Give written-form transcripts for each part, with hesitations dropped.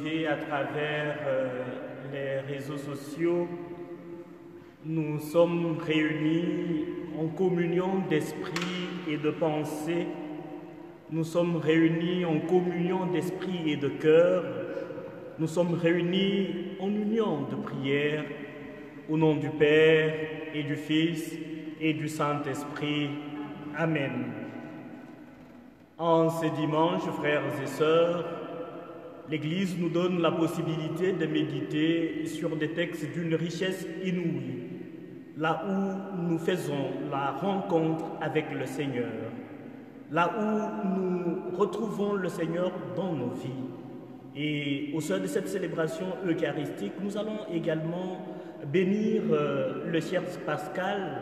connectés à travers les réseaux sociaux, nous sommes réunis en communion d'esprit et de pensée. Nous sommes réunis en communion d'esprit et de cœur. Nous sommes réunis en union de prière au nom du Père et du Fils et du Saint-Esprit. Amen. En ce dimanche, frères et sœurs, l'Église nous donne la possibilité de méditer sur des textes d'une richesse inouïe, là où nous faisons la rencontre avec le Seigneur, là où nous retrouvons le Seigneur dans nos vies. Et au sein de cette célébration eucharistique, nous allons également bénir le cierge pascal,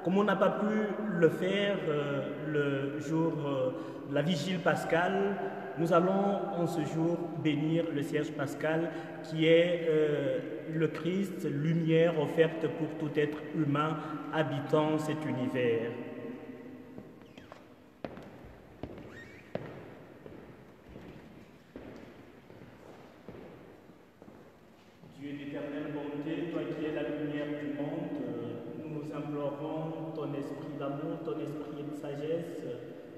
comme on n'a pas pu le faire le jour de la vigile pascale. Nous allons en ce jour bénir le cierge pascal qui est le Christ, lumière offerte pour tout être humain habitant cet univers. Dieu d'éternelle bonté, toi qui es la lumière du monde, nous implorons ton esprit d'amour, ton esprit de sagesse,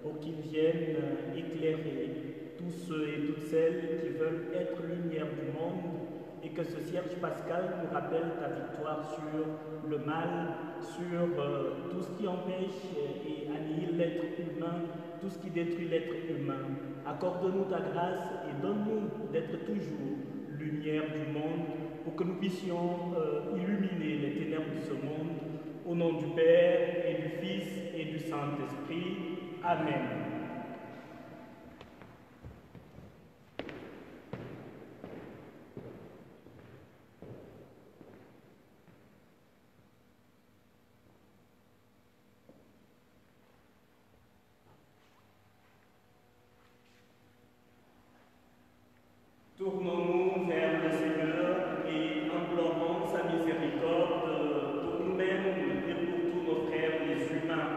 pour qu'il vienne éclairer tous ceux et toutes celles qui veulent être lumière du monde, et que ce cierge pascal nous rappelle ta victoire sur le mal, sur tout ce qui empêche et annihile l'être humain, tout ce qui détruit l'être humain. Accorde-nous ta grâce et donne-nous d'être toujours lumière du monde, pour que nous puissions illuminer les ténèbres de ce monde, au nom du Père et du Fils et du Saint-Esprit. Amen. Tournons-nous vers le Seigneur et implorons sa miséricorde pour nous-mêmes et pour tous nos frères les humains.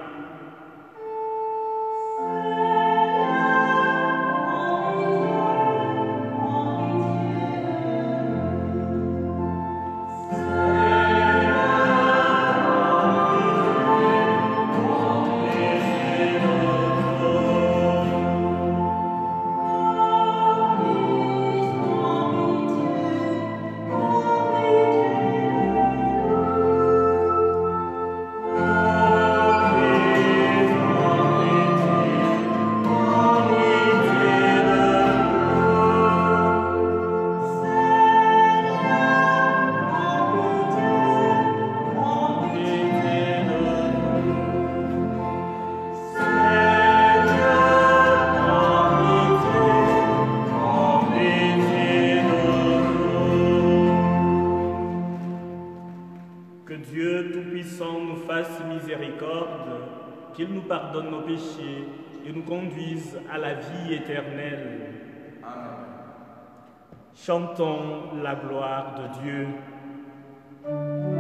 Qu'il nous pardonne nos péchés et nous conduise à la vie éternelle. Amen. Chantons la gloire de Dieu. Amen.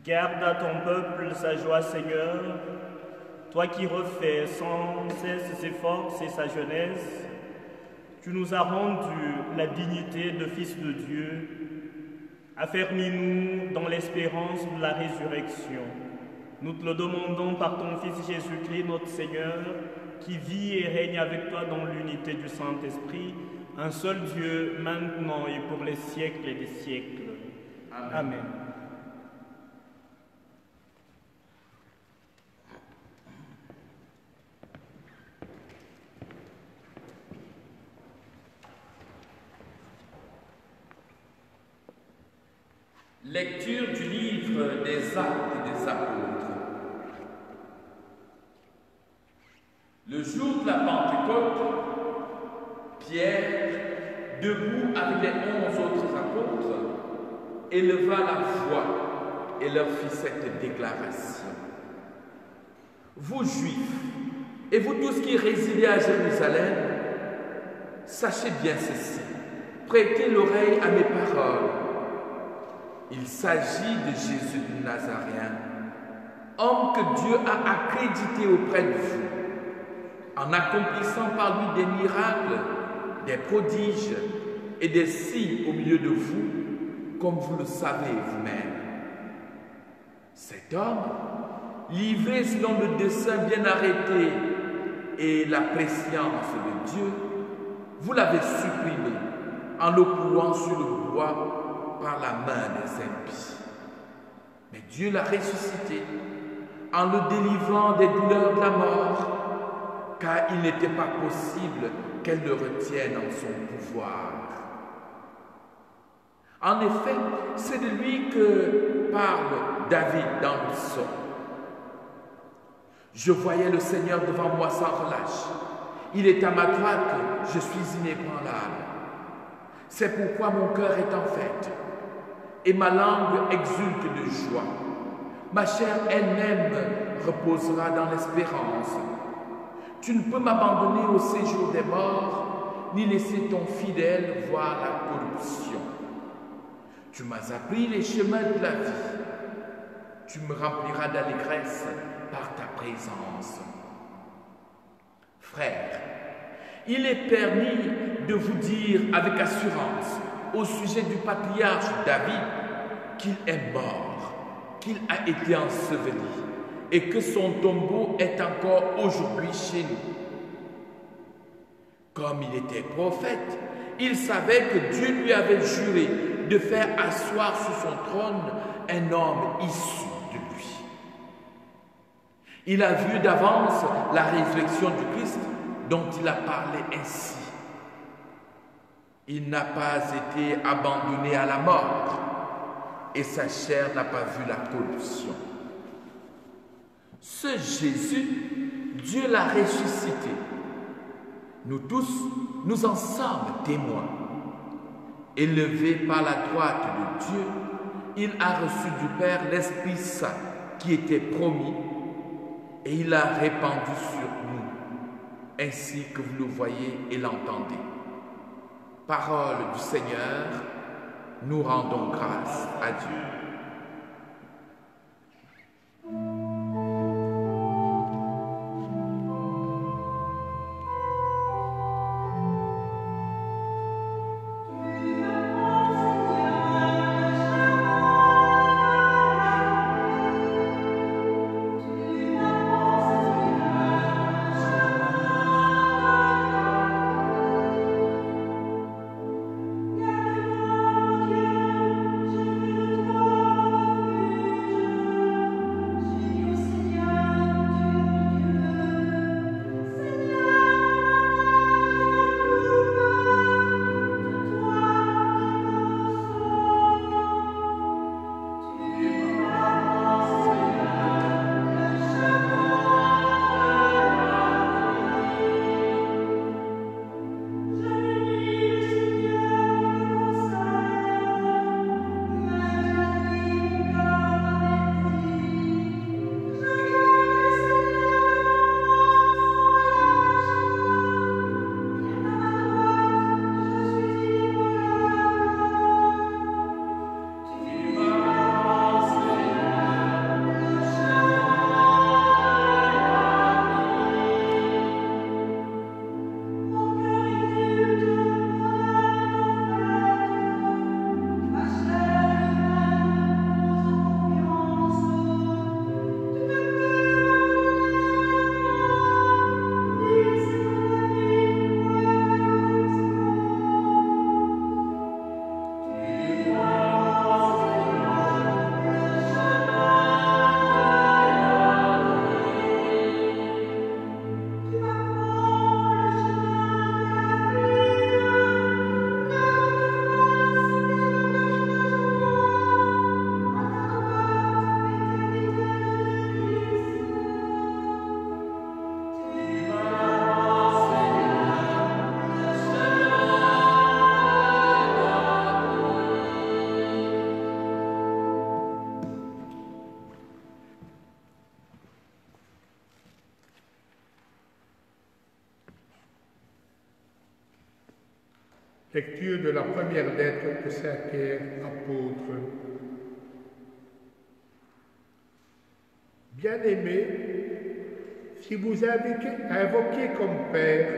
Garde à ton peuple sa joie, Seigneur, toi qui refais sans cesse ses forces et sa jeunesse. Tu nous as rendu la dignité de fils de Dieu. Affermis-nous dans l'espérance de la résurrection. Nous te le demandons par ton Fils Jésus-Christ, notre Seigneur, qui vit et règne avec toi dans l'unité du Saint-Esprit, un seul Dieu, maintenant et pour les siècles et des siècles. Amen. Amen. Lecture du livre des Actes des Apôtres. Le jour de la Pentecôte, Pierre, debout avec les 11 autres apôtres, éleva la voix et leur fit cette déclaration. Vous Juifs, et vous tous qui résidez à Jérusalem, sachez bien ceci, prêtez l'oreille à mes paroles. Il s'agit de Jésus de Nazaréen, homme que Dieu a accrédité auprès de vous, en accomplissant par lui des miracles, des prodiges et des signes au milieu de vous, comme vous le savez vous-même. Cet homme, livré selon le dessein bien arrêté et la prescience de Dieu, vous l'avez supprimé en le clouant sur le bois par la main des impies. Mais Dieu l'a ressuscité en le délivrant des douleurs de la mort, car il n'était pas possible qu'elle le retienne en son pouvoir. En effet, c'est de lui que parle David dans le psaume. Je voyais le Seigneur devant moi sans relâche. Il est à ma droite, je suis inébranlable. C'est pourquoi mon cœur est en fête et ma langue exulte de joie. Ma chair elle-même reposera dans l'espérance. Tu ne peux m'abandonner au séjour des morts, ni laisser ton fidèle voir la corruption. Tu m'as appris les chemins de la vie. Tu me rempliras d'allégresse par ta présence. Frères, il est permis de vous dire avec assurance au sujet du patriarche David qu'il est mort, qu'il a été enseveli et que son tombeau est encore aujourd'hui chez nous. Comme il était prophète, il savait que Dieu lui avait juré de faire asseoir sur son trône un homme issu de lui. Il a vu d'avance la résurrection du Christ dont il a parlé ainsi. Il n'a pas été abandonné à la mort et sa chair n'a pas vu la corruption. Ce Jésus, Dieu l'a ressuscité. Nous tous, nous en sommes témoins. Élevé par la droite de Dieu, il a reçu du Père l'Esprit Saint qui était promis et il l'a répandu sur nous, ainsi que vous le voyez et l'entendez. Parole du Seigneur, nous rendons grâce à Dieu. Amen. Lecture de la première lettre de Saint Pierre, apôtre. Bien-aimés, si vous invoquez comme Père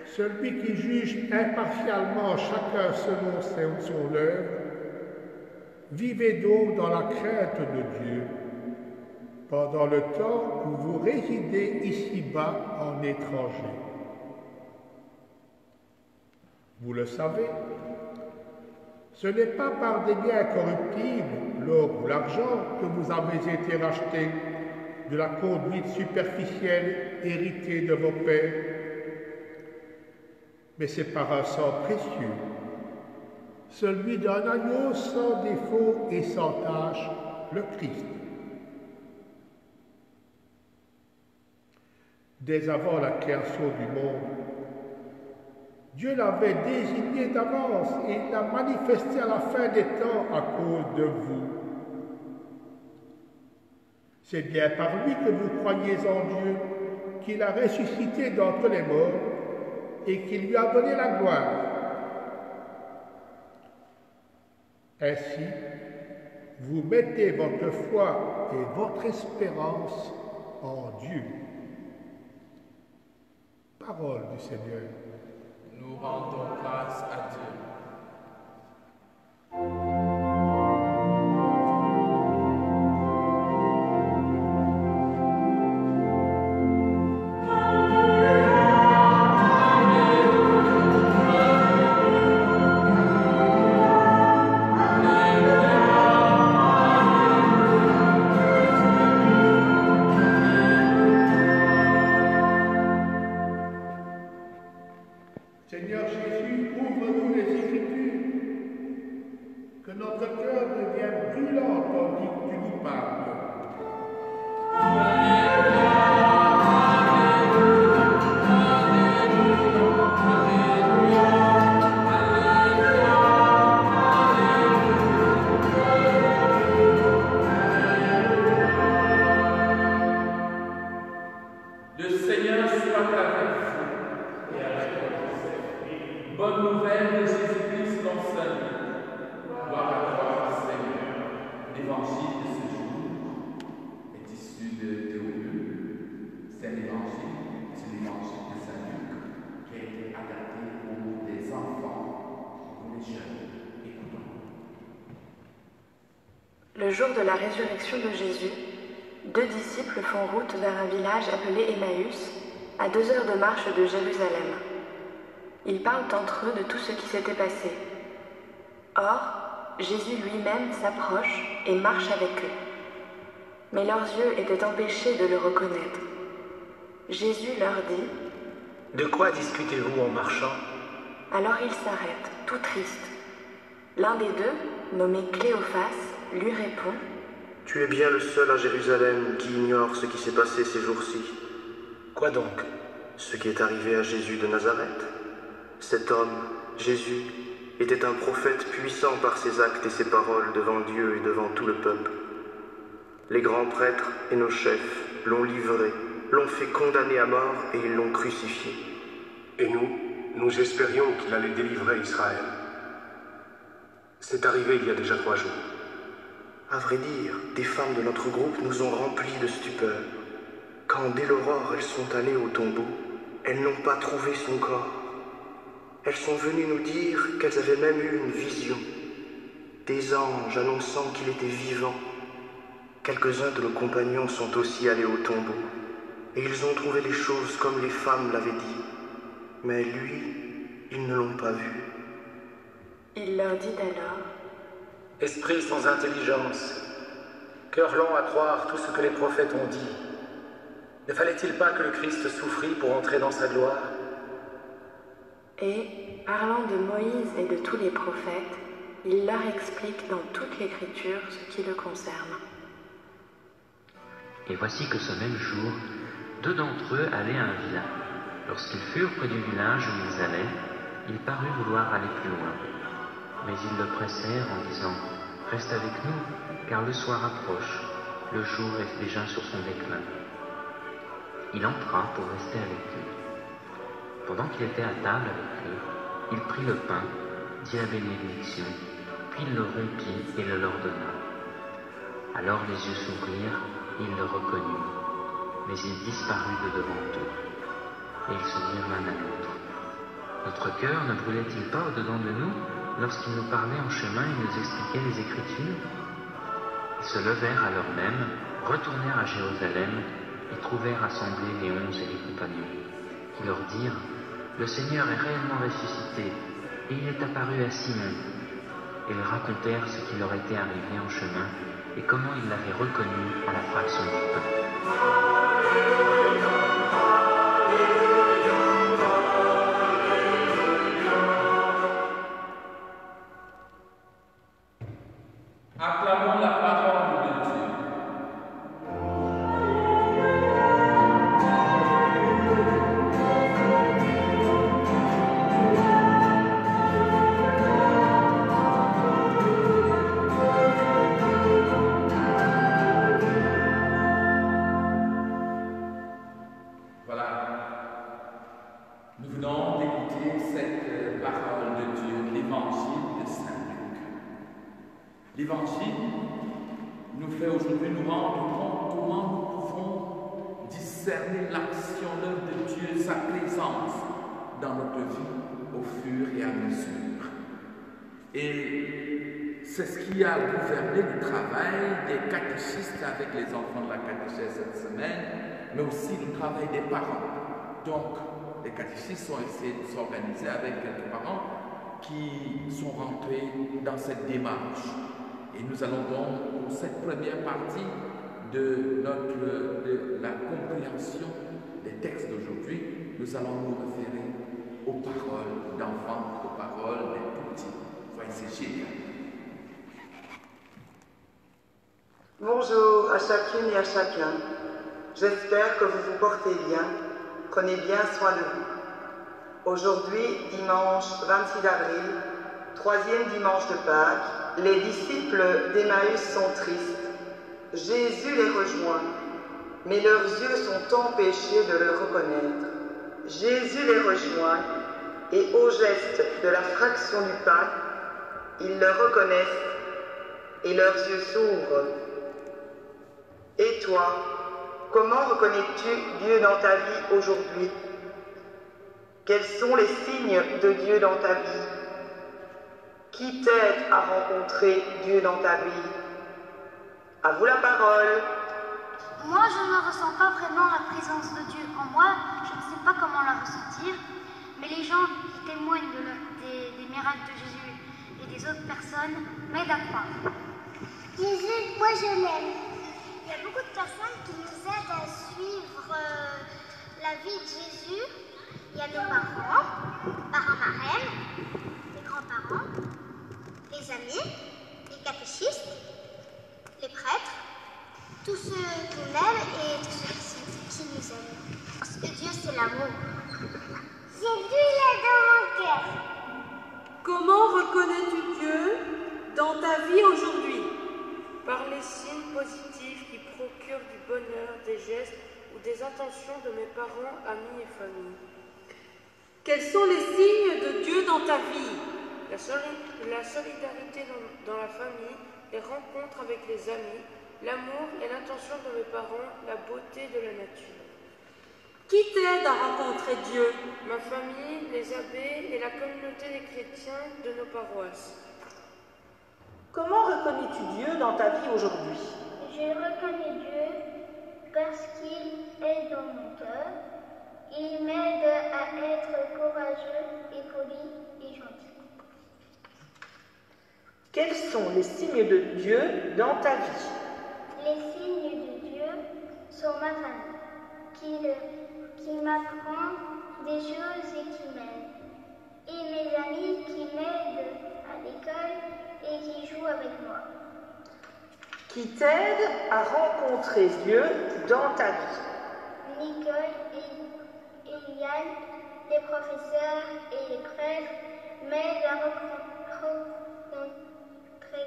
celui qui juge impartialement chacun selon son œuvre, vivez donc dans la crainte de Dieu, pendant le temps où vous résidez ici-bas en étranger. Vous le savez, ce n'est pas par des biens corruptibles, l'or ou l'argent, que vous avez été rachetés de la conduite superficielle héritée de vos pères, mais c'est par un sang précieux, celui d'un agneau sans défaut et sans tache, le Christ. Dès avant la création du monde, Dieu l'avait désigné d'avance et l'a manifesté à la fin des temps à cause de vous. C'est bien par lui que vous croyez en Dieu, qu'il a ressuscité d'entre les morts et qu'il lui a donné la gloire. Ainsi, vous mettez votre foi et votre espérance en Dieu. Parole du Seigneur. Nous rendons grâce à Dieu. Seigneur Jésus, ouvre-nous les Écritures, que notre cœur devienne brûlant tandis que tu nous parles. Le Seigneur soit avec vous et avec vous. Bonne nouvelle de Jésus-Christ l'enseigné. Gloire à toi, Seigneur. L'évangile de ce jour est issu de Théophile. C'est l'évangile de Saint Luc qui a été adapté pour les enfants, pour les jeunes. Écoutons. Le jour de la résurrection de Jésus, 2 disciples font route vers un village appelé Emmaüs, à 2 heures de marche de Jérusalem. Ils parlent entre eux de tout ce qui s'était passé. Or, Jésus lui-même s'approche et marche avec eux. Mais leurs yeux étaient empêchés de le reconnaître. Jésus leur dit : « De quoi discutez-vous en marchant ?» Alors ils s'arrêtent, tout tristes. L'un des deux, nommé Cléophas, lui répond : « Tu es bien le seul à Jérusalem qui ignore ce qui s'est passé ces jours-ci. » « Quoi donc ? Ce qui est arrivé à Jésus de Nazareth. Cet homme, Jésus, était un prophète puissant par ses actes et ses paroles devant Dieu et devant tout le peuple. Les grands prêtres et nos chefs l'ont livré, l'ont fait condamner à mort et ils l'ont crucifié. Et nous espérions qu'il allait délivrer Israël. C'est arrivé il y a déjà 3 jours. À vrai dire, des femmes de notre groupe nous ont remplis de stupeur. Quand dès l'aurore elles sont allées au tombeau, elles n'ont pas trouvé son corps. Elles sont venues nous dire qu'elles avaient même eu une vision. Des anges annonçant qu'il était vivant. Quelques-uns de nos compagnons sont aussi allés au tombeau, et ils ont trouvé les choses comme les femmes l'avaient dit. Mais lui, ils ne l'ont pas vu. Il leur dit alors : « Esprit sans intelligence, cœur lent à croire tout ce que les prophètes ont dit. Ne fallait-il pas que le Christ souffrit pour entrer dans sa gloire ?» Et, parlant de Moïse et de tous les prophètes, il leur explique dans toute l'Écriture ce qui le concerne. Et voici que ce même jour, 2 d'entre eux allaient à un village. Lorsqu'ils furent près du village où ils allaient, il parut vouloir aller plus loin. Mais ils le pressèrent en disant : « Reste avec nous, car le soir approche, le jour est déjà sur son déclin. » Il entra pour rester avec eux. Pendant qu'il était à table avec eux, il prit le pain, dit la bénédiction, puis il le rompit et le leur donna. Alors les yeux s'ouvrirent, et ils le reconnurent, mais il disparut de devant eux. Et ils se dirent l'un à l'autre: Notre cœur ne brûlait-il pas au-dedans de nous lorsqu'il nous parlait en chemin et nous expliquait les Écritures? Ils se levèrent alors même, retournèrent à Jérusalem et trouvèrent assemblés les 11 et les compagnons, qui leur dirent: Le Seigneur est réellement ressuscité, et il est apparu à Simon. Et ils racontèrent ce qui leur était arrivé en chemin, et comment ils l'avaient reconnu à la fraction du pain. Acclamons la parole de Dieu. Voilà. Nous venons d'écouter cette parole de Dieu, l'évangile de Saint Luc. L'évangile nous fait aujourd'hui nous rendre compte comment nous pouvons discerner l'action, l'œuvre de Dieu, sa présence dans notre vie au fur et à mesure. Et c'est ce qui a gouverné le travail des catéchistes avec les enfants de la catéchèse cette semaine, mais aussi le travail des parents. Donc, les catéchistes ont essayé de s'organiser avec quelques parents qui sont rentrés dans cette démarche. Et nous allons donc, pour cette première partie de la compréhension des textes d'aujourd'hui, nous allons nous référer aux paroles d'enfants, aux paroles des tout petits. Voyez, c'est génial. Bonjour à chacune et à chacun. J'espère que vous vous portez bien. Prenez bien soin de vous. Aujourd'hui, dimanche 26 avril, troisième dimanche de Pâques, les disciples d'Emmaüs sont tristes. Jésus les rejoint, mais leurs yeux sont empêchés de le reconnaître. Jésus les rejoint, et au geste de la fraction du pain, ils le reconnaissent, et leurs yeux s'ouvrent. Et toi, comment reconnais-tu Dieu dans ta vie aujourd'hui? Quels sont les signes de Dieu dans ta vie? Qui t'aide à rencontrer Dieu dans ta vie? À vous la parole. Moi, je ne ressens pas vraiment la présence de Dieu en moi. Je ne sais pas comment la ressentir. Mais les gens qui témoignent des miracles de Jésus et des autres personnes m'aident à croire. Jésus, moi je l'aime. Il y a beaucoup de personnes qui nous aident à suivre la vie de Jésus. Il y a nos parents, parents-marraines, les grands-parents, les amis, les catéchistes, les prêtres, tous ceux qu'on aime et tous ceux qui nous aiment. Parce que Dieu, c'est l'amour. Jésus, il est dans mon cœur. Comment reconnais-tu Dieu dans ta vie aujourd'hui? Par les signes positifs qui procurent du bonheur, des gestes ou des intentions de mes parents, amis et famille. Quels sont les signes de Dieu dans ta vie? La solidarité dans la famille, les rencontres avec les amis, l'amour et l'intention de mes parents, la beauté de la nature. Qui t'aide à rencontrer Dieu? Ma famille, les abbés et la communauté des chrétiens de nos paroisses. Comment reconnais-tu Dieu dans ta vie aujourd'hui? Je reconnais Dieu parce qu'il est dans mon cœur. Il m'aide à être courageux et poli et gentil. Quels sont les signes de Dieu dans ta vie? Les signes de Dieu sont ma famille, qui m'apprend des choses et qui m'aide. Et mes amis qui m'aident à l'école et qui jouent avec moi. Qui t'aide à rencontrer Dieu dans ta vie? Nicole et Yann, les professeurs et les prêtres, m'aident à rencontrer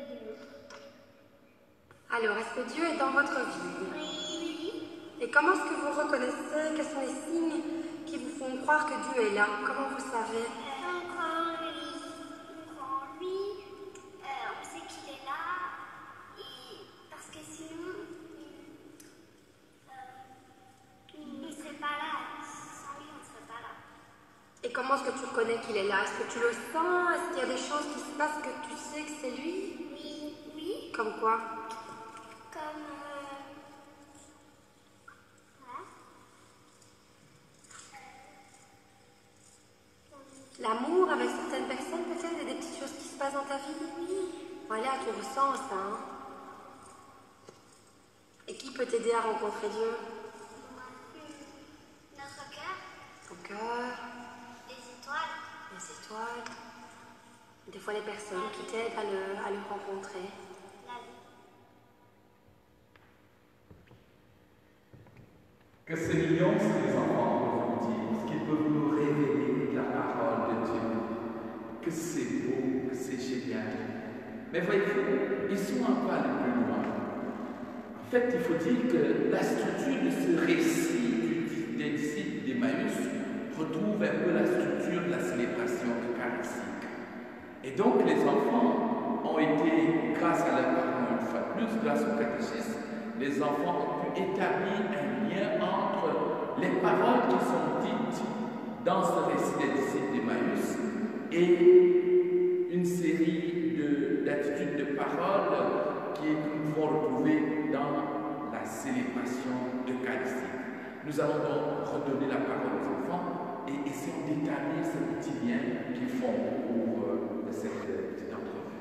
Dieu. Alors, est-ce que Dieu est dans votre vie? Oui. Et comment est-ce que vous reconnaissez? Quels sont les signes qui vous font croire que Dieu est là? Comment vous savez? Quand comment est-ce que tu reconnais qu'il est là? Est-ce que tu le sens? Est-ce qu'il y a des choses qui se passent que tu sais que c'est lui? Oui. Oui. Comme quoi? Comme... L'amour avec certaines personnes, peut-être, il y a des petites choses qui se passent dans ta vie? Oui. Voilà, tu ressens ça, hein? Et qui peut t'aider à rencontrer Dieu? Notre cœur. Ton cœur. Les étoiles. Les étoiles. Des fois, les personnes qui t'aident à le rencontrer. La vie. Que c'est mignon ce que les enfants peuvent nous dire, ce qu'ils peuvent nous révéler la parole de Dieu. Que c'est beau, que c'est génial. Mais voyez-vous, ils sont un peu allés plus loin. En fait, il faut dire que la structure de ce récit des disciples d'Emmaüs retrouve un peu la structure de la célébration eucharistique. Et donc, les enfants ont été, grâce à leurs parents une fois de plus, grâce au catéchisme, les enfants ont pu établir un lien entre les paroles qui sont dites dans ce récit des disciples d'Emmaüs et une série d'attitudes de paroles que nous pouvons retrouver dans la célébration eucharistique. Nous allons donc redonner la parole aux enfants et essayons d'établir ce petit lien qu'ils font au cours de cette petite entrevue.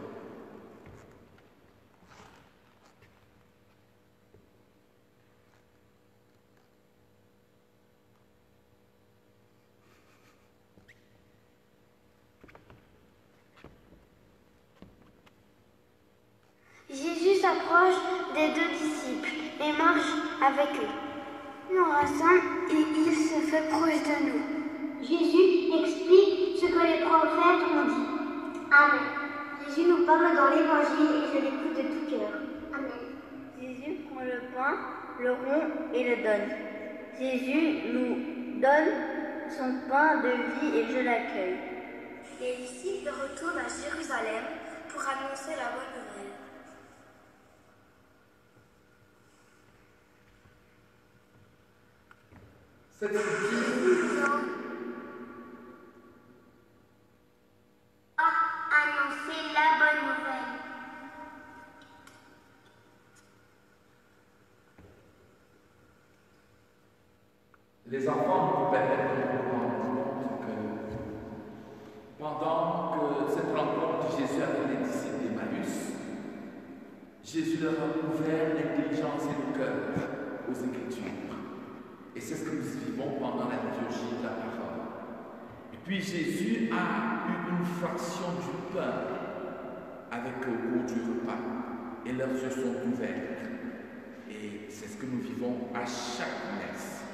Jésus s'approche des deux disciples et marche avec eux. Nous rassemble et il se fait proche de nous. Jésus explique ce que les prophètes ont dit. Amen. Jésus nous parle dans l'évangile et je l'écoute de tout cœur. Amen. Jésus prend le pain, le rompt et le donne. Jésus nous donne son pain de vie et je l'accueille. Les disciples retournent à Jérusalem pour annoncer la bonne nouvelle. Cette structure annoncer la bonne nouvelle. Les enfants nous permettent de nous rendre compte que pendant que cette rencontre de Jésus avec les disciples d'Emmaüs, Jésus leur a ouvert l'intelligence et le cœur aux Écritures. Et c'est ce que nous vivons pendant la liturgie de la parole. Et puis Jésus a eu une fraction du pain avec au cours du repas. Et leurs yeux sont ouverts. Et c'est ce que nous vivons à chaque messe.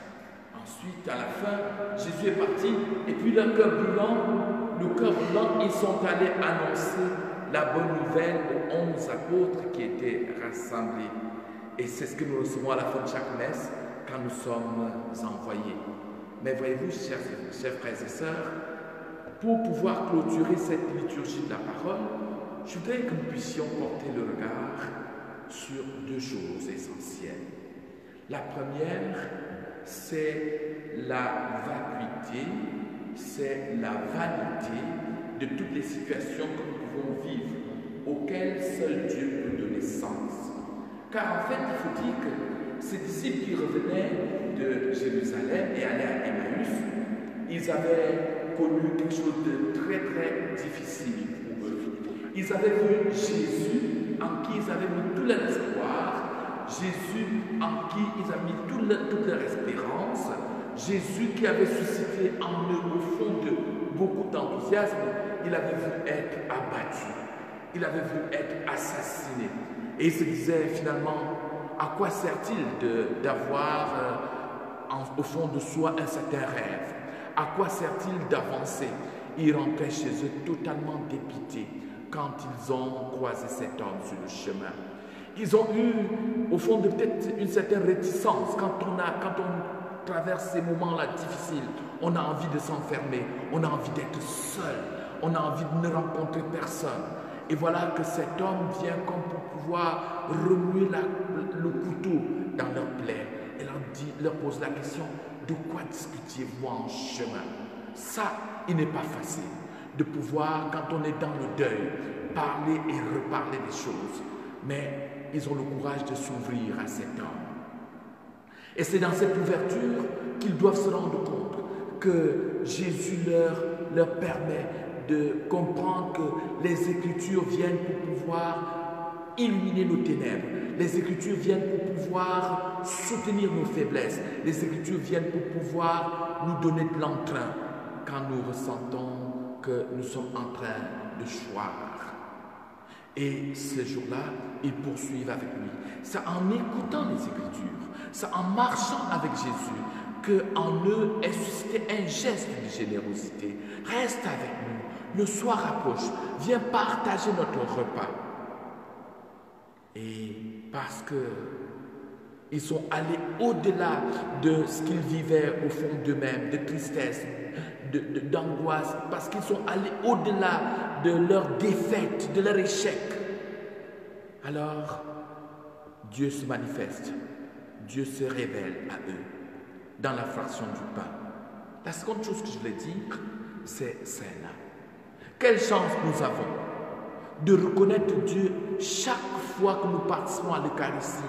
Ensuite, à la fin, Jésus est parti. Et puis le cœur brûlant, ils sont allés annoncer la bonne nouvelle aux 11 apôtres qui étaient rassemblés. Et c'est ce que nous recevons à la fin de chaque messe, quand nous sommes envoyés. Mais voyez-vous, chers frères et sœurs, pour pouvoir clôturer cette liturgie de la parole, je voudrais que nous puissions porter le regard sur deux choses essentielles. La première, c'est la vacuité, c'est la vanité de toutes les situations que nous pouvons vivre, auxquelles seul Dieu peut donner sens. Car en fait, il faut dire que ces disciples qui revenaient de Jérusalem et allaient à Emmaüs, ils avaient connu quelque chose de très très difficile pour eux. Ils avaient vu Jésus en qui ils avaient mis tout leur espoir, Jésus en qui ils avaient mis toute leur espérance, Jésus qui avait suscité en eux au fond de beaucoup d'enthousiasme, il avait vu être abattu, il avait vu être assassiné. Et il se disait finalement, à quoi sert-il d'avoir au fond de soi un certain rêve? À quoi sert-il d'avancer? Ils rentraient chez eux totalement dépités quand ils ont croisé cet homme sur le chemin. Ils ont eu au fond de peut-être une certaine réticence quand on traverse ces moments-là difficiles. On a envie de s'enfermer, on a envie d'être seul, on a envie de ne rencontrer personne. Et voilà que cet homme vient comme pour pouvoir remuer le couteau dans leur plaie et leur pose la question, de quoi discutiez-vous en chemin? Ça, il n'est pas facile de pouvoir, quand on est dans le deuil, parler et reparler des choses. Mais ils ont le courage de s'ouvrir à cet homme. Et c'est dans cette ouverture qu'ils doivent se rendre compte que Jésus leur permet de comprendre que les Écritures viennent pour pouvoir illuminer nos ténèbres. Les Écritures viennent pour pouvoir soutenir nos faiblesses. Les Écritures viennent pour pouvoir nous donner de l'entrain quand nous ressentons que nous sommes en train de choir. Et ce jour-là, ils poursuivent avec lui. C'est en écoutant les Écritures, c'est en marchant avec Jésus qu'en eux est suscité un geste de générosité. Reste avec nous, le soir approche, viens partager notre repas. Et parce qu'ils sont allés au-delà de ce qu'ils vivaient au fond d'eux-mêmes, de tristesse, d'angoisse, parce qu'ils sont allés au-delà de leur défaite, de leur échec. Alors, Dieu se manifeste, Dieu se révèle à eux dans la fraction du pain. La seconde chose que je voulais dire, c'est celle-là. Quelle chance nous avons de reconnaître Dieu chaque fois que nous participons à l'Eucharistie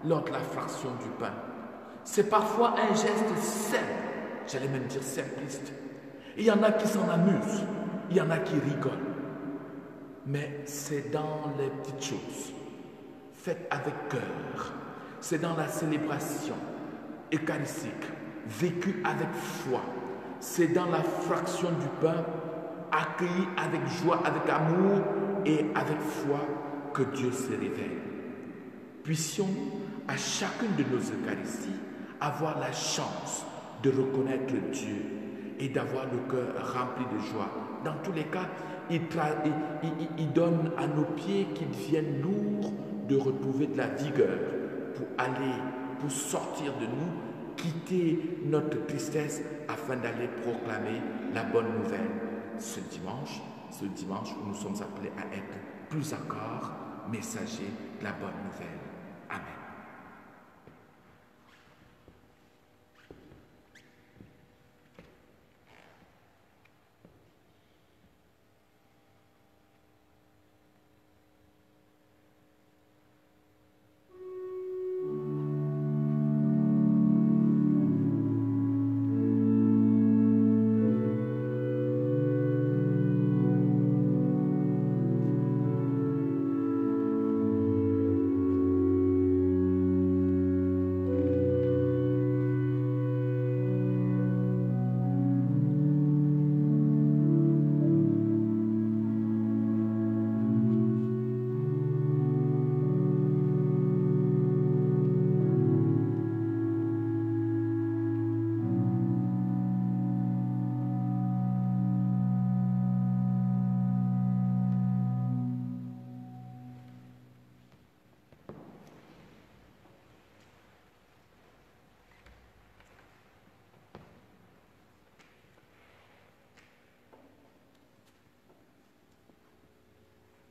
lors de la fraction du pain. C'est parfois un geste simple, j'allais même dire simpliste. Il y en a qui s'en amusent, il y en a qui rigolent. Mais c'est dans les petites choses, faites avec cœur. C'est dans la célébration eucharistique, vécue avec foi. C'est dans la fraction du pain, accueillie avec joie, avec amour et avec foi que Dieu se révèle. Puissions-nous, à chacune de nos Eucharisties, avoir la chance de reconnaître Dieu et d'avoir le cœur rempli de joie. Dans tous les cas, il donne à nos pieds qu'ils deviennent lourds de retrouver de la vigueur pour sortir de nous, quitter notre tristesse afin d'aller proclamer la bonne nouvelle. Ce dimanche où nous sommes appelés à être plus encore messagers de la bonne nouvelle. Amen.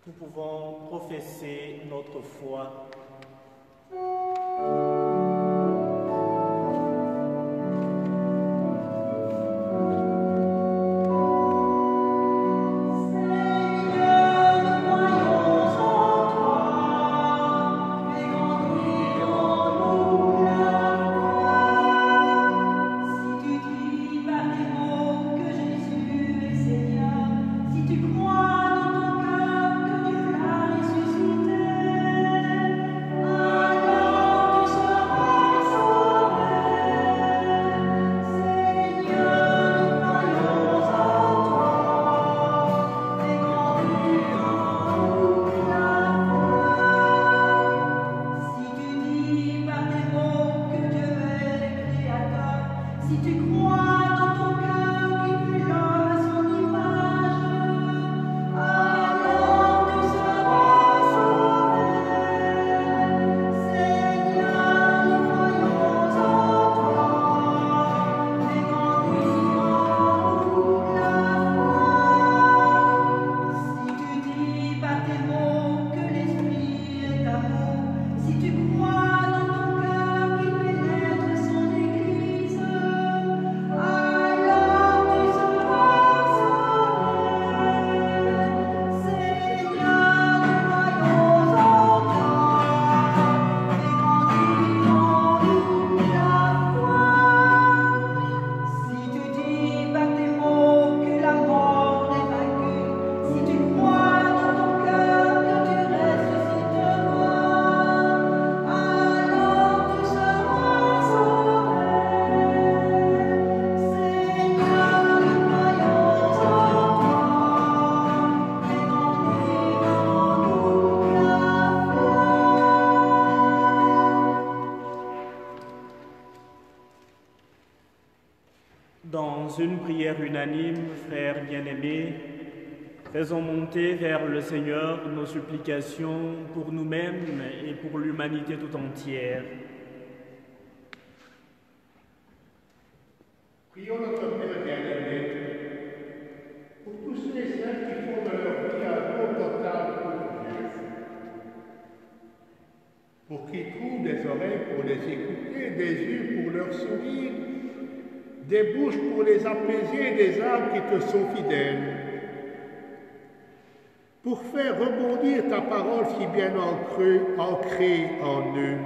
Nous pouvons professer notre foi. Si tu crois dans ton cœur que Dieu l'a ressuscité, Dans une prière unanime, frères bien-aimés, faisons monter vers le Seigneur nos supplications pour nous-mêmes et pour l'humanité tout entière. Prions notre Père bien-aimé pour tous ceux et celles qui font de leur vie un don total pour Dieu, pour qu'ils trouvent des oreilles pour les écouter, des yeux pour leur sourire, des bouches pour les apaiser et des âmes qui te sont fidèles, pour faire rebondir ta parole si bien ancrée en eux.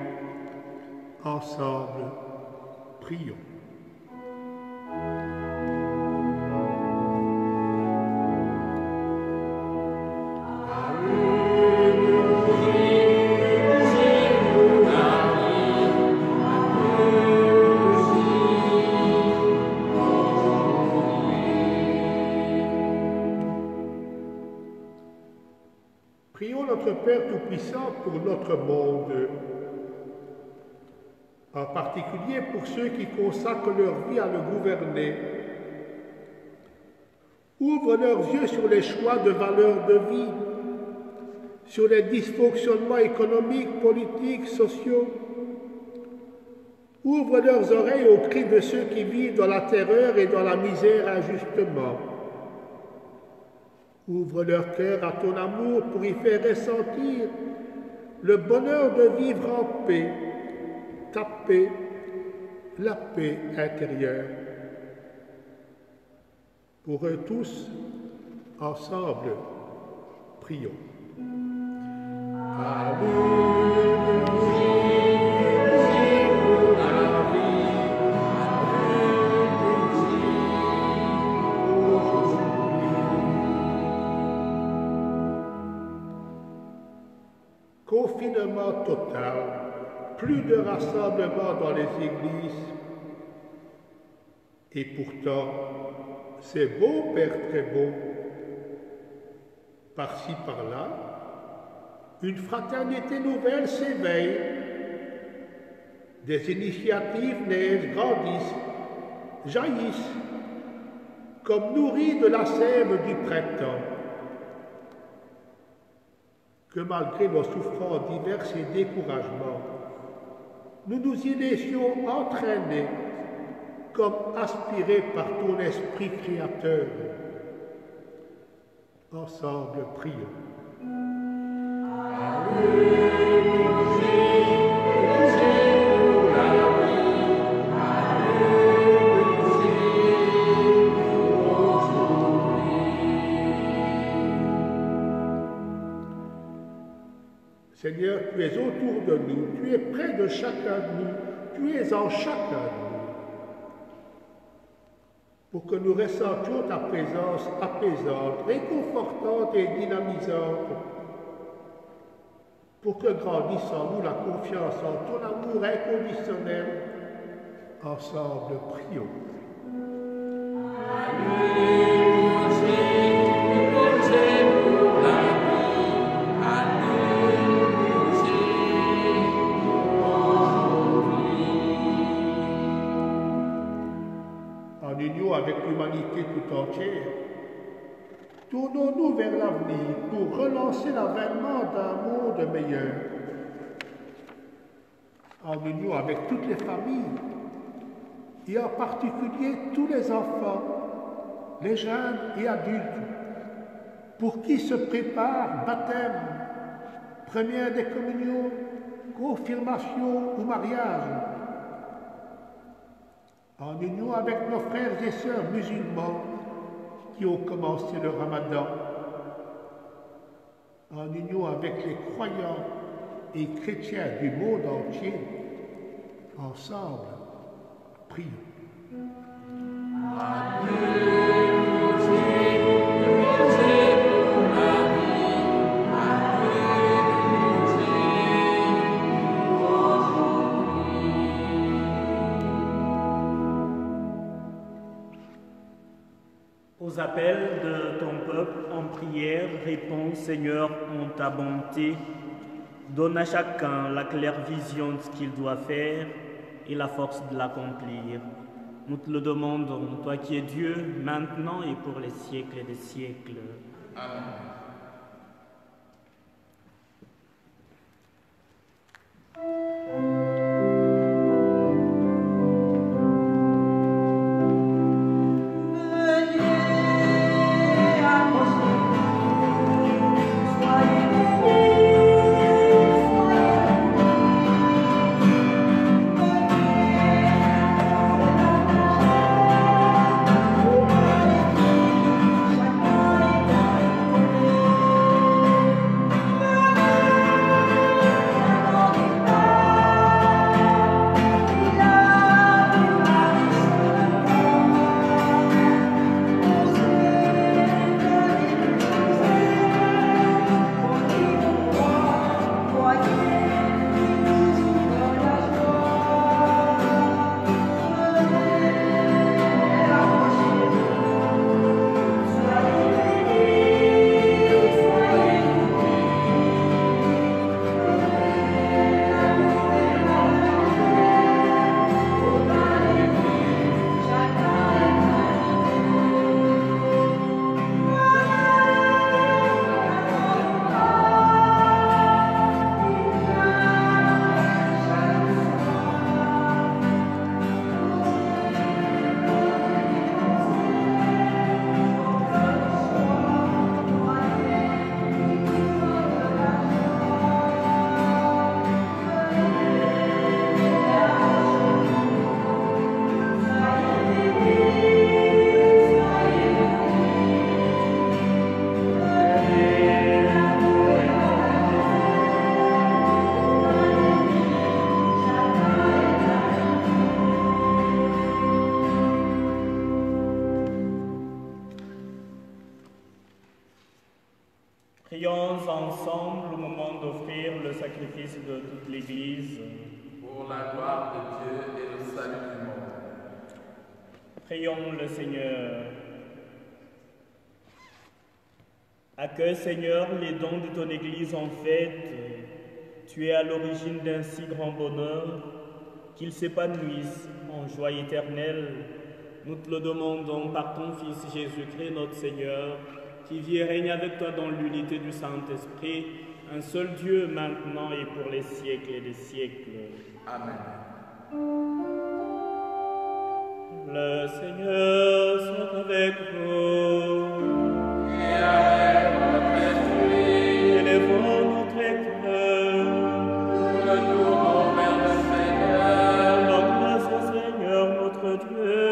Ensemble, prions. Prions notre Père Tout-Puissant pour notre monde, en particulier pour ceux qui consacrent leur vie à le gouverner. Ouvre leurs yeux sur les choix de valeurs de vie, sur les dysfonctionnements économiques, politiques, sociaux. Ouvre leurs oreilles aux cris de ceux qui vivent dans la terreur et dans la misère injustement. Ouvre leur cœur à ton amour pour y faire ressentir le bonheur de vivre en paix, ta paix, la paix intérieure. Pour eux tous, ensemble, prions. Confinement total, plus de rassemblements dans les églises. Et pourtant, c'est beau, Père, très beau. Par-ci, par-là, une fraternité nouvelle s'éveille. Des initiatives naissent, grandissent, jaillissent, comme nourries de la sève du printemps. Que malgré nos souffrances diverses et découragements, nous nous y laissions entraîner, comme aspirés par ton esprit créateur. Ensemble, prions. Seigneur, tu es autour de nous, tu es près de chacun de nous, tu es en chacun de nous. Pour que nous ressentions ta présence apaisante, réconfortante et dynamisante, pour que grandisse en nous la confiance en ton amour inconditionnel. Ensemble, prions. En union avec l'humanité tout entière, tournons-nous vers l'avenir pour relancer l'avènement d'un monde meilleur. En union avec toutes les familles, et en particulier tous les enfants, les jeunes et adultes, pour qui se prépare baptême, première des communions, confirmation ou mariage. En union avec nos frères et sœurs musulmans qui ont commencé le Ramadan, en union avec les croyants et chrétiens du monde entier, ensemble, prions. Aux appels de ton peuple en prière, réponds, Seigneur, en ta bonté. Donne à chacun la claire vision de ce qu'il doit faire et la force de l'accomplir. Nous te le demandons, toi qui es Dieu, maintenant et pour les siècles des siècles. Amen. Prions ensemble au moment d'offrir le sacrifice de toute l'Église. Pour la gloire de Dieu et le salut du monde. Prions le Seigneur. Accueille, Seigneur, les dons de ton Église en fête. Tu es à l'origine d'un si grand bonheur qu'il s'épanouisse en joie éternelle. Nous te le demandons par ton Fils Jésus-Christ, notre Seigneur, qui vit et règne avec toi dans l'unité du Saint-Esprit, un seul Dieu maintenant et pour les siècles et des siècles. Amen. Le Seigneur soit avec vous. Et avec votre esprit. Élevons notre cœur. Nous le tournons vers le Seigneur. Rends grâce au Seigneur notre Dieu.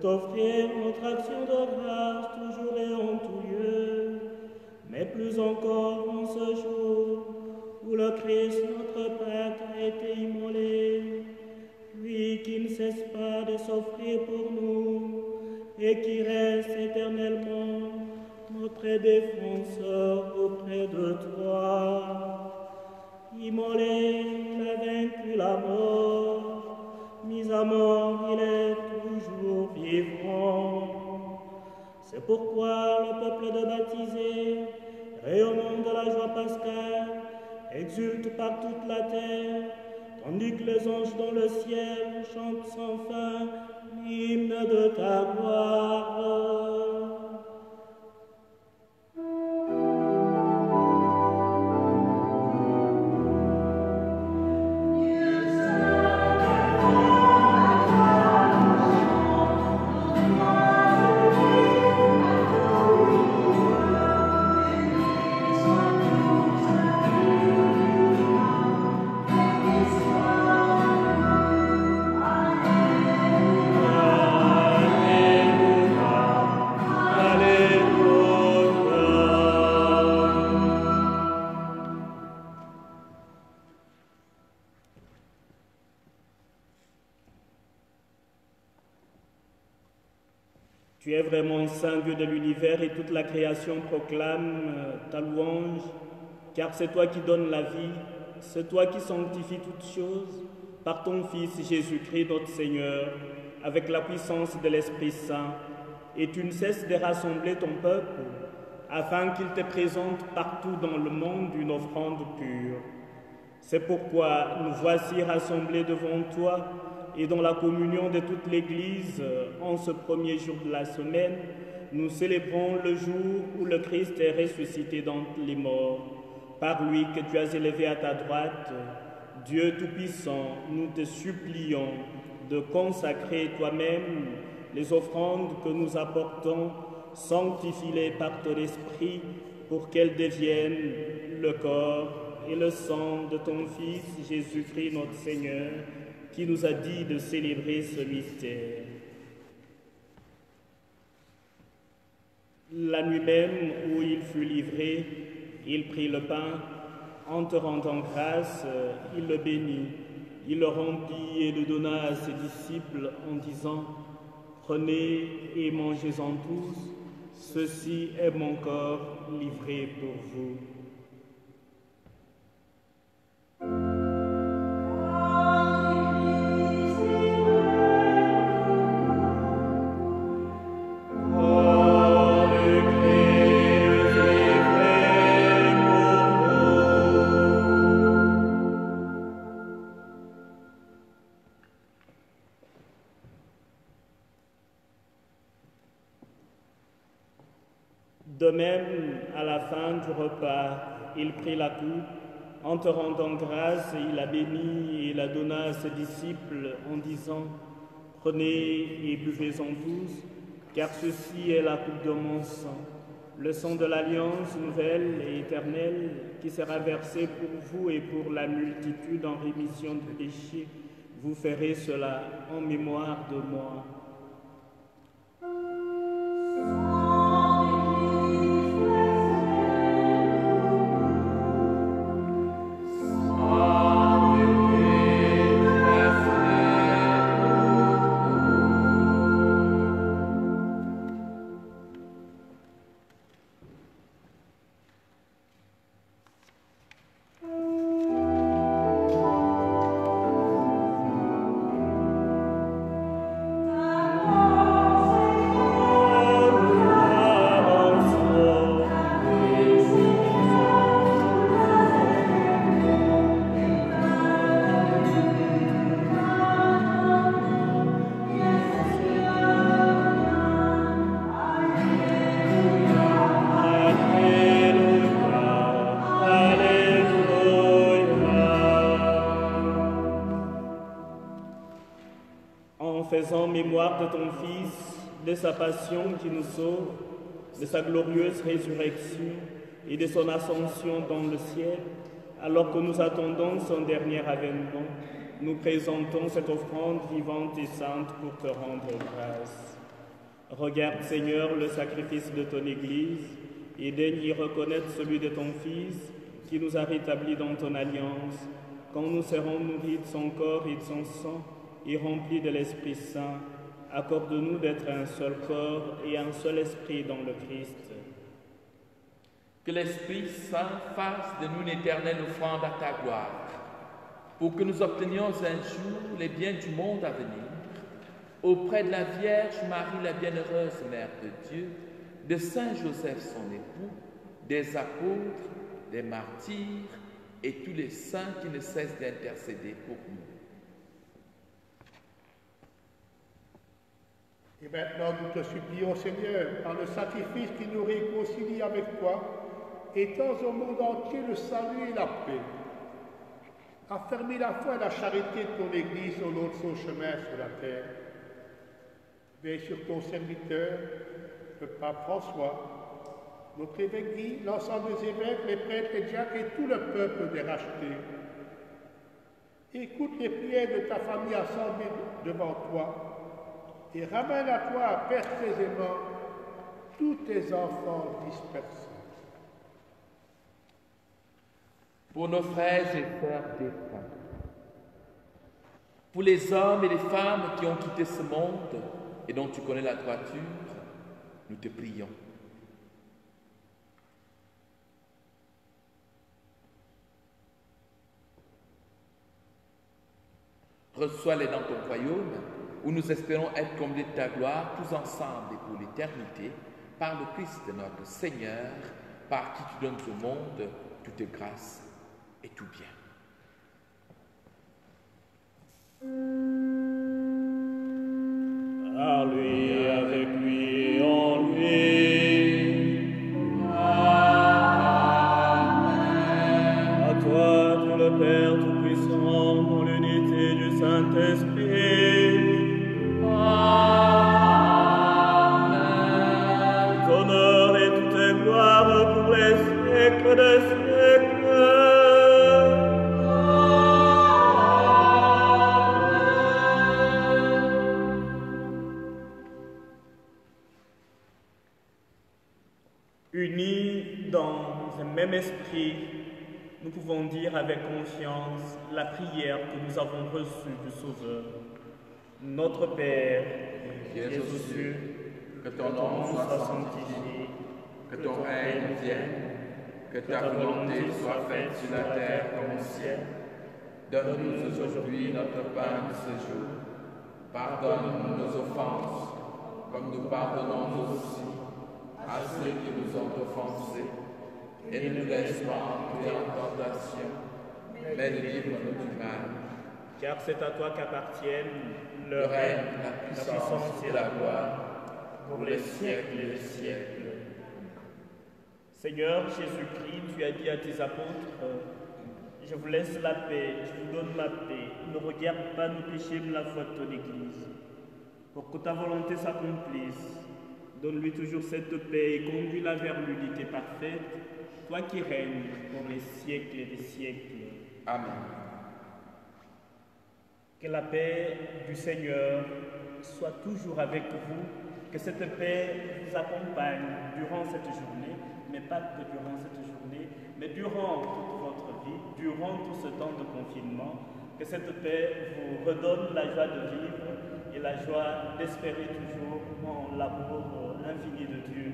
T'offrir notre action de grâce toujours et en tout lieu, mais plus encore en ce jour où le Christ, notre Prêtre, a été immolé, lui qui ne cesse pas de s'offrir pour nous et qui reste éternellement notre défenseur auprès de toi. Immolé, il a vaincu la mort, mis à mort, il est toujours vivant. C'est pourquoi le peuple de baptisés, rayonnant de la joie pascale, exulte par toute la terre, tandis que les anges dans le ciel chantent sans fin l'hymne de ta gloire. Tu es vraiment saint Dieu de l'univers et toute la création proclame ta louange, car c'est toi qui donnes la vie, c'est toi qui sanctifies toutes choses, par ton Fils Jésus-Christ notre Seigneur, avec la puissance de l'Esprit Saint, et tu ne cesses de rassembler ton peuple, afin qu'il te présente partout dans le monde une offrande pure. C'est pourquoi nous voici rassemblés devant toi et dans la communion de toute l'Église, en ce premier jour de la semaine, nous célébrons le jour où le Christ est ressuscité d'entre les morts. Par lui que tu as élevé à ta droite, Dieu Tout-Puissant, nous te supplions de consacrer toi-même les offrandes que nous apportons, sanctifie-les par ton esprit pour qu'elles deviennent le corps et le sang de ton Fils Jésus-Christ notre Seigneur, qui nous a dit de célébrer ce mystère. La nuit même où il fut livré, il prit le pain, en te rendant grâce, il le bénit, il le rompit et le donna à ses disciples en disant « Prenez et mangez-en tous, ceci est mon corps livré pour vous. » De même, à la fin du repas, il prit la coupe, en te rendant grâce, il la bénit et la donna à ses disciples en disant « Prenez et buvez-en tous, car ceci est la coupe de mon sang, le sang de l'alliance nouvelle et éternelle qui sera versé pour vous et pour la multitude en rémission du péché. Vous ferez cela en mémoire de moi. » Faisant mémoire de ton Fils, de sa passion qui nous sauve, de sa glorieuse résurrection et de son ascension dans le ciel, alors que nous attendons son dernier avènement, nous présentons cette offrande vivante et sainte pour te rendre grâce. Regarde, Seigneur, le sacrifice de ton Église et daigne y reconnaître celui de ton Fils qui nous a rétablis dans ton alliance, quand nous serons nourris de son corps et de son sang, et remplis de l'Esprit Saint, accorde-nous d'être un seul corps et un seul esprit dans le Christ. Que l'Esprit Saint fasse de nous une éternelle offrande à ta gloire, pour que nous obtenions un jour les biens du monde à venir, auprès de la Vierge Marie, la bienheureuse Mère de Dieu, de Saint Joseph son époux, des apôtres, des martyrs et tous les saints qui ne cessent d'intercéder pour nous. Et maintenant, nous te supplions, Seigneur, par le sacrifice qui nous réconcilie avec toi, étends au monde entier le salut et la paix. Affermis la foi et la charité de ton Église au long de son chemin sur la terre. Veille sur ton serviteur, le pape François, notre évêque Guy, l'ensemble des évêques, les prêtres, les diacres et tout le peuple des rachetés. Écoute les prières de ta famille assemblée devant toi, et ramène à toi perpétuellement tous tes enfants dispersés. Pour nos frères et sœurs défunts, pour les hommes et les femmes qui ont quitté ce monde et dont tu connais la droiture, nous te prions. Reçois-les dans ton royaume, où nous espérons être comblés de ta gloire, tous ensemble et pour l'éternité, par le Christ notre Seigneur, par qui tu donnes au monde toute grâce et tout bien. À lui, avec lui, en lui. Amen. À toi, tout le Père Tout-Puissant, dans l'unité du Saint-Esprit. Amen. Tout honneur et toute gloire pour les siècles des siècles. Unis dans un même esprit, nous pouvons dire avec confiance la prière que nous avons reçue du Sauveur. Notre Père, qui es aux cieux, que ton nom soit sanctifié, que ton règne vienne, que ta volonté soit faite sur la terre comme au ciel. Donne-nous aujourd'hui notre pain de ce jour. Pardonne-nous nos offenses, comme nous pardonnons aussi à ceux qui nous ont offensés, et ne nous laisse pas entrer en tentation, mais livre-nous du mal. Car c'est à toi qu'appartiennent le règne, la puissance et la gloire, pour les siècles et les siècles. Seigneur Jésus-Christ, tu as dit à tes apôtres, je vous laisse la paix, je vous donne ma paix. Ne regarde pas nos péchés, mais la foi de ton Église. Pour que ta volonté s'accomplisse, donne-lui toujours cette paix et conduis-la vers l'unité parfaite, toi qui règnes pour les siècles et des siècles. Amen. Que la paix du Seigneur soit toujours avec vous, que cette paix vous accompagne durant cette journée, mais pas que durant cette journée, mais durant toute votre vie, durant tout ce temps de confinement, que cette paix vous redonne la joie de vivre et la joie d'espérer toujours en l'amour infini de Dieu.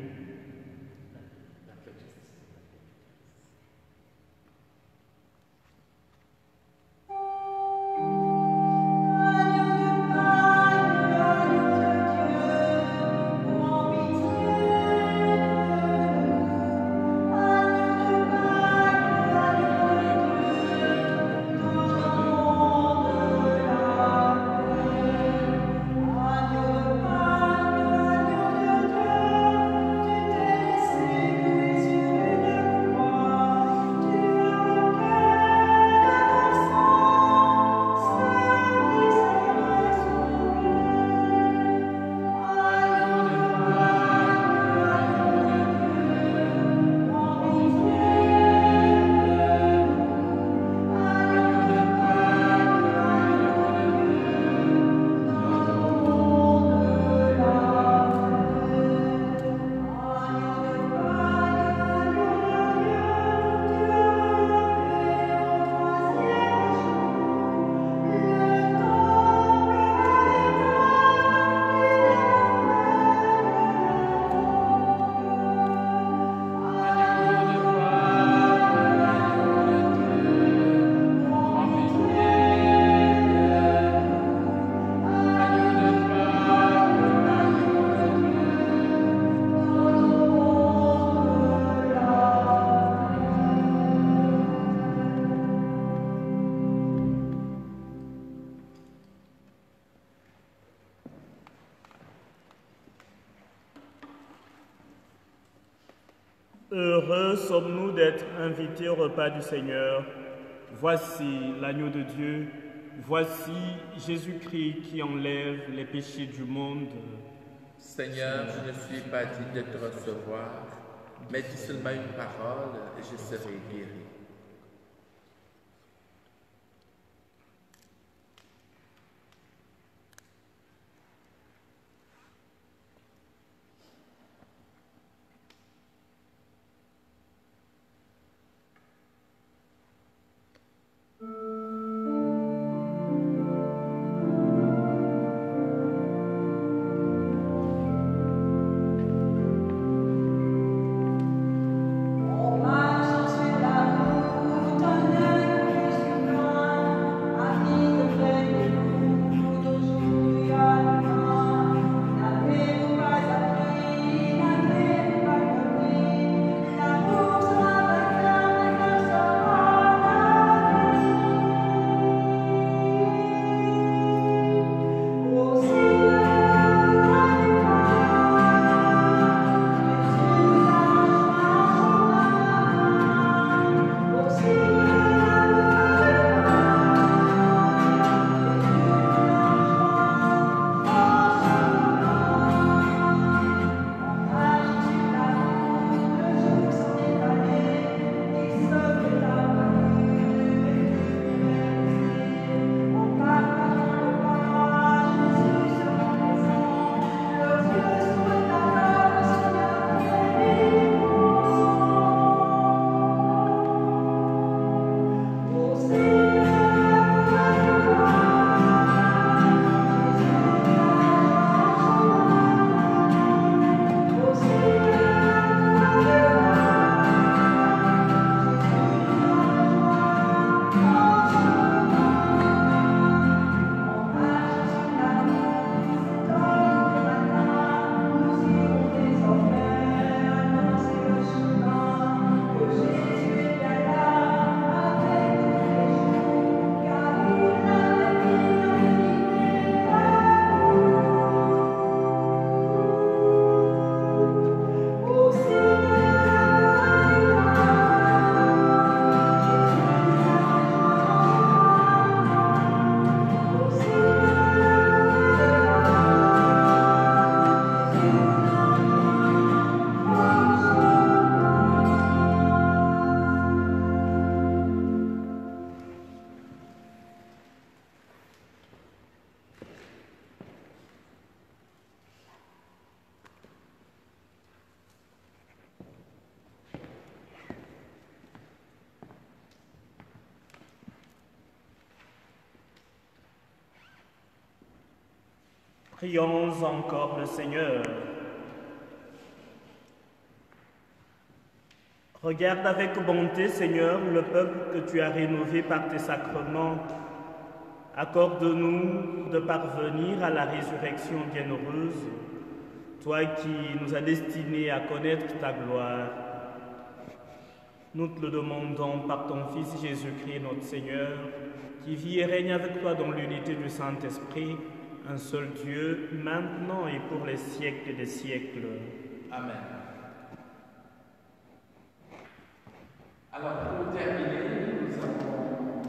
Heureux sommes-nous d'être invités au repas du Seigneur. Voici l'agneau de Dieu, voici Jésus-Christ qui enlève les péchés du monde. Seigneur, je ne suis pas digne de te recevoir, mais dis seulement une parole et je serai guéri. Hommage à Prions encore le Seigneur. Regarde avec bonté, Seigneur, le peuple que tu as rénové par tes sacrements. Accorde-nous de parvenir à la résurrection bienheureuse, toi qui nous as destinés à connaître ta gloire. Nous te le demandons par ton Fils Jésus-Christ, notre Seigneur, qui vit et règne avec toi dans l'unité du Saint-Esprit, un seul Dieu, maintenant et pour les siècles des siècles. Amen. Alors, pour terminer, nous avons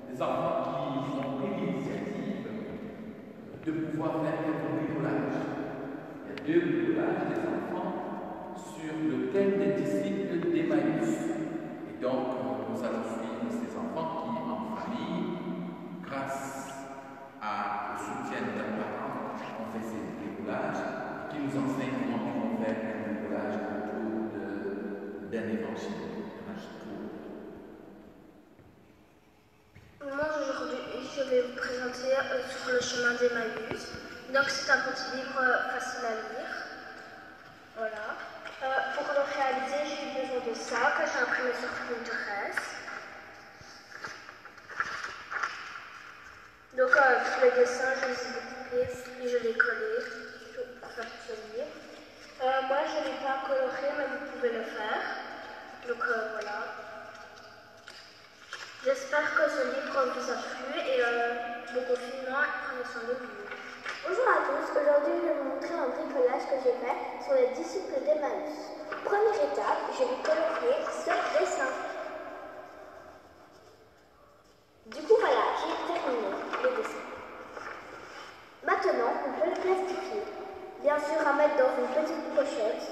des enfants qui ont pris l'initiative de pouvoir faire quelques bricolages. Il y a 2 bricolages des enfants sur le thème des disciples d'Emmaüs. Et donc, nous allons suivre ces enfants qui, en famille, grâce au soutien de leurs parents, ont fait ces bricolages, qui nous enseignent comment ils vont faire un bricolage autour d'un évangile. Moi aujourd'hui je vais vous présenter sur le chemin d'Emmaüs. Donc c'est un petit livre facile à lire. Voilà. Pour le réaliser, j'ai eu besoin de ça que j'ai imprimé sur Pinterest. Donc pour les dessins, je les ai découpés et je les ai collés pour faire ce livre. Moi je ne l'ai pas coloré, mais vous pouvez le faire. Donc voilà. J'espère que ce livre vous a plu et bon confinement, prenez soin de vous. Bonjour à tous, aujourd'hui je vais vous montrer un bricolage que j'ai fait sur les disciples d'Emmaüs. Première étape, je vais colorer ce dessin. Du coup voilà, j'ai terminé le dessin. Maintenant, on peut le plastifier. Bien sûr à mettre dans une petite pochette.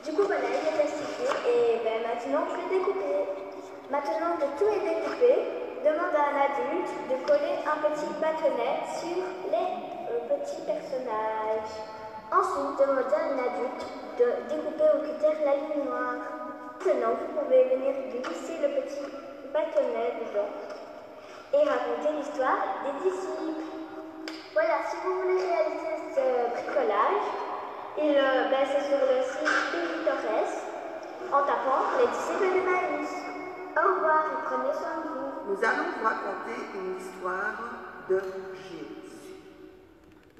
Du coup voilà, il est plastifié et maintenant je vais découper. Maintenant que tout est découpé, demande à un adulte de coller un petit bâtonnet sur les petits personnages. Ensuite, demandez à un adulte de découper au cutter la ligne noire. Maintenant, vous pouvez venir glisser le petit bâtonnet dedans et raconter l'histoire des disciples. Voilà, si vous voulez réaliser ce bricolage, c'est sur le site Pinterest en tapant les disciples d'Emmaüs. Au revoir et prenez soin de vous. Nous allons vous raconter une histoire de Jésus.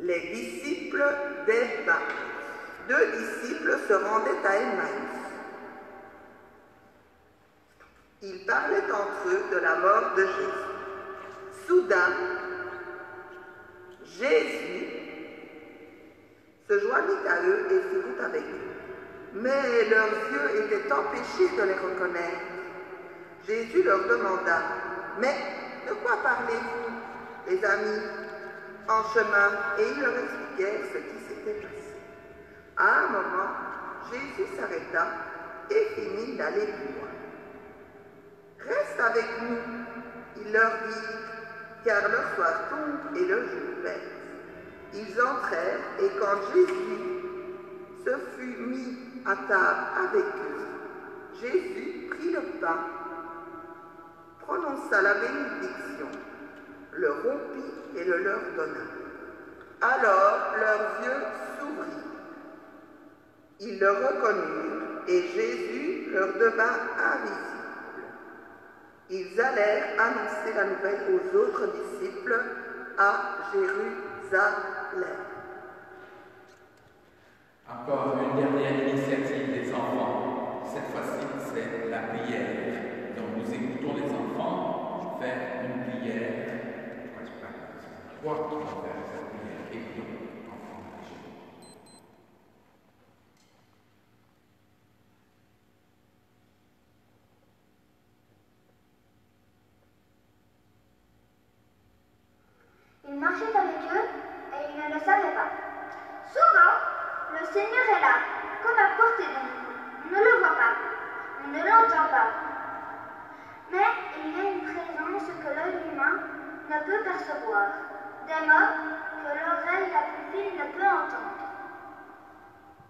Les disciples d'Emmaüs. 2 disciples se rendaient à Emmaüs. Ils parlaient entre eux de la mort de Jésus. Soudain, Jésus se joignit à eux et fit route avec eux. Mais leurs yeux étaient empêchés de les reconnaître. Jésus leur demanda, « Mais de quoi parlez-vous, les amis, en chemin ?» Et il leur expliquait ce qui s'était passé. À un moment, Jésus s'arrêta et finit d'aller plus loin. « Reste avec nous, il leur dit, car le soir tombe et le jour baisse. » Ils entrèrent et quand Jésus se fut mis à table avec eux, Jésus prit le pain, prononça la bénédiction, le rompit et le leur donna. Alors leurs yeux s'ouvrirent. Ils le reconnurent et Jésus leur devint invisible. Ils allèrent annoncer la nouvelle aux autres disciples à Jérusalem. Encore une dernière initiative des enfants. Cette fois-ci, c'est la prière. Donc nous écoutons les enfants faire une prière. Trois qui vont faire cette prière. Écoutons, enfants. Il marchait avec eux et ils ne le savaient pas. Souvent, le Seigneur est là, comme à portée de nous. On ne le voit pas, on ne l'entend pas. Mais il y a une présence que l'œil humain ne peut percevoir, des mots que l'oreille la plus fine ne peut entendre.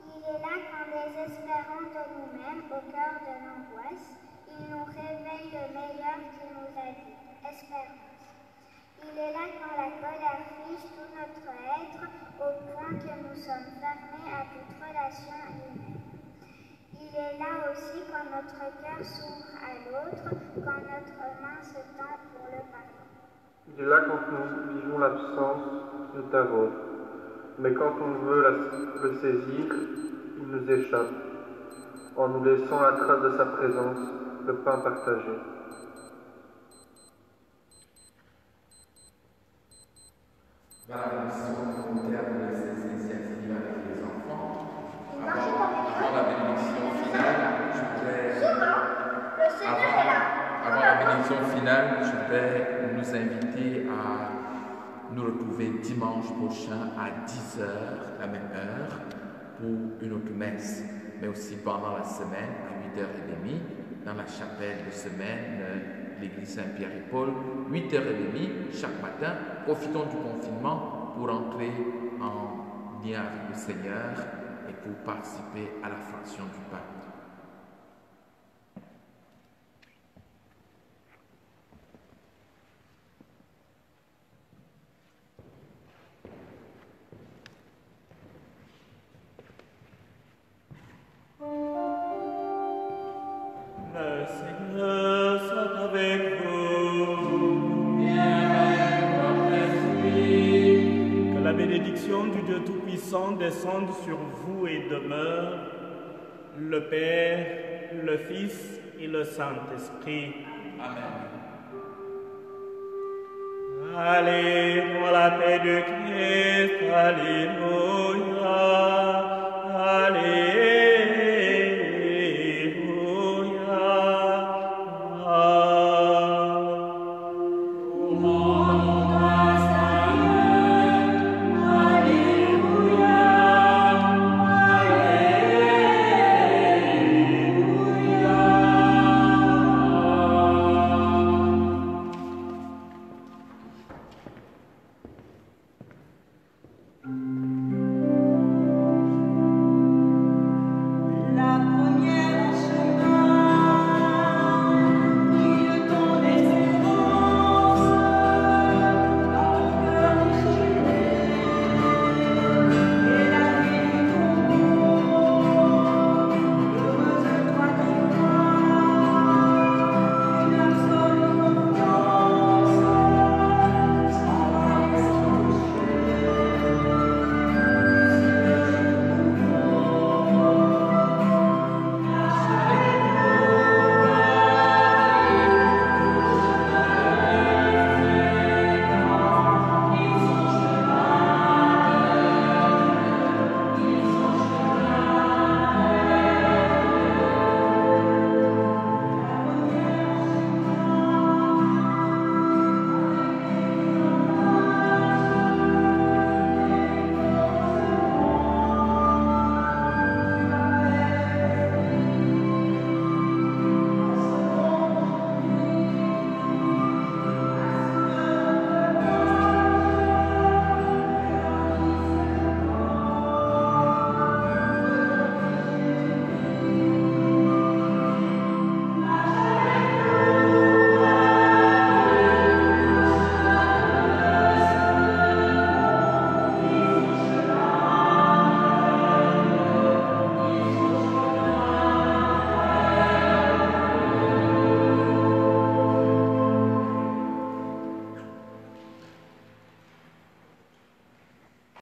Il est là quand désespérons de nous-mêmes au cœur de l'angoisse, il nous réveille le meilleur qu'il nous a dit, espérance. Il est là quand la colère fige tout notre être, au point que nous sommes fermés à toute relation humaine. Il est là aussi quand notre cœur s'ouvre à l'autre, quand notre main se tend pour le pardon. Il est là quand nous vivons l'absence de ta vôtre, mais quand on veut le saisir, il nous échappe, en nous laissant la trace de sa présence, le pain partagé. Voilà, nous sommes au terme de ces initiatives avec les enfants. Avant la bénédiction finale, je voudrais nous inviter à nous retrouver dimanche prochain à 10h, la même heure, pour une autre messe, mais aussi pendant la semaine à 8h30 dans la chapelle de semaine, l'église Saint-Pierre et Paul, 8h30 chaque matin. Profitons du confinement pour entrer en lien avec le Seigneur et pour participer à la fraction du pain. Le Seigneur soit avec vous. Et avec votre esprit. Que la bénédiction du Dieu Tout-Puissant descende sur vous et demeure, le Père, le Fils et le Saint-Esprit. Amen. Allez dans la paix de Christ, alléluia.